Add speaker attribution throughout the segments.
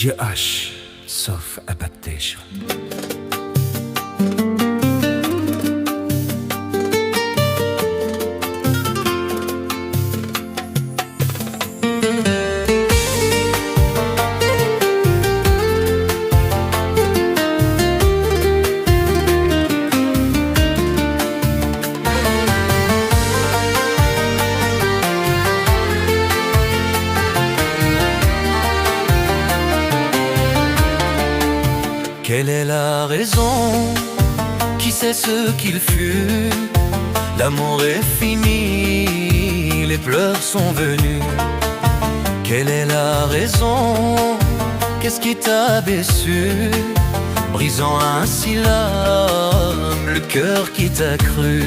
Speaker 1: DJ H, sauf adaptation.
Speaker 2: Quelle est la raison? Qui sait ce qu'il fut? L'amour est fini, les pleurs sont venus. Quelle est la raison? Qu'est-ce qui t'a déçu? Brisant ainsi l'âme, le cœur qui t'a cru.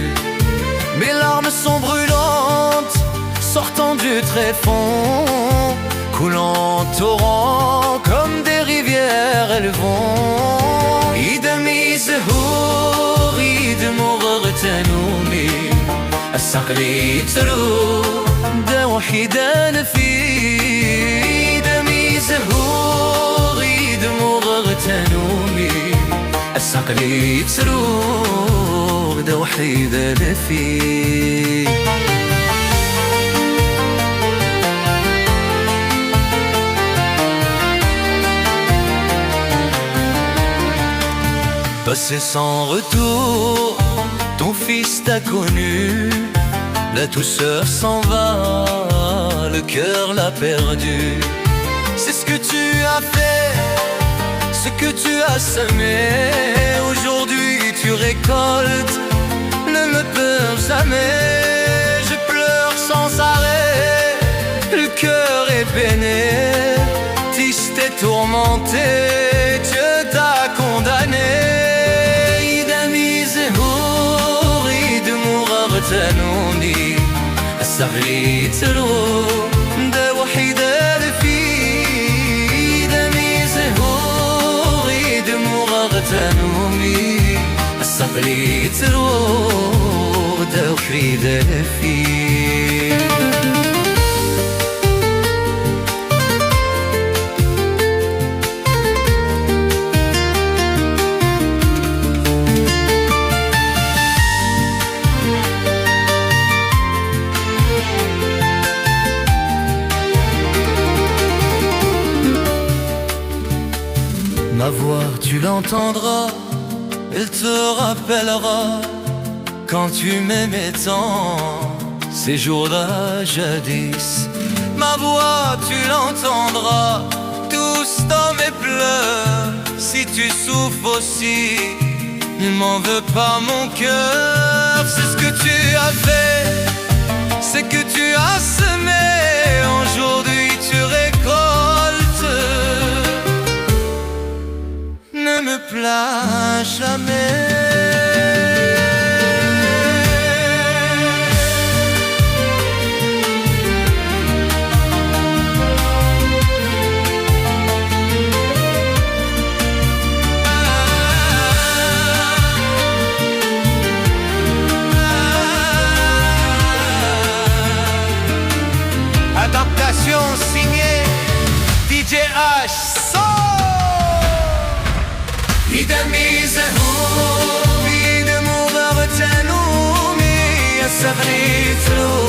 Speaker 2: Mes larmes sont brûlantes, sortant du tréfonds, coulant en torrent, comme des rivières elles vont. إدمي زهور يدمو غرتنومي السقلي ترو دا وحيدا في إدمي زهور يدمو غرتنومي السقلي ترو دا وحيدا في. Passé sans retour, ton fils t'a connu. La douceur s'en va, le cœur l'a perdu. C'est ce que tu as fait, ce que tu as semé. Aujourd'hui tu récoltes, ne me pleure jamais. Je pleure sans arrêt, le cœur est peiné, triste et tourmenté, Dieu t'a condamné. تنوني السغلي ترو دا وحيدة في دمي زهوري دموع غتنومي السغلي ترو دا وحيدة في. Ma voix tu l'entendras, elle te rappellera quand tu m'aimais tant, ces jours-là jadis. Ma voix tu l'entendras, tous dans mes pleurs. Si tu souffres aussi, ne m'en veux pas mon cœur. C'est ce que tu as fait, c'est que tu as semé. Aujourd'hui tu récoltes, ne me plains jamais. Adaptation signée DJ H. إدمي زهور يدمو غرتنومي السغري ترو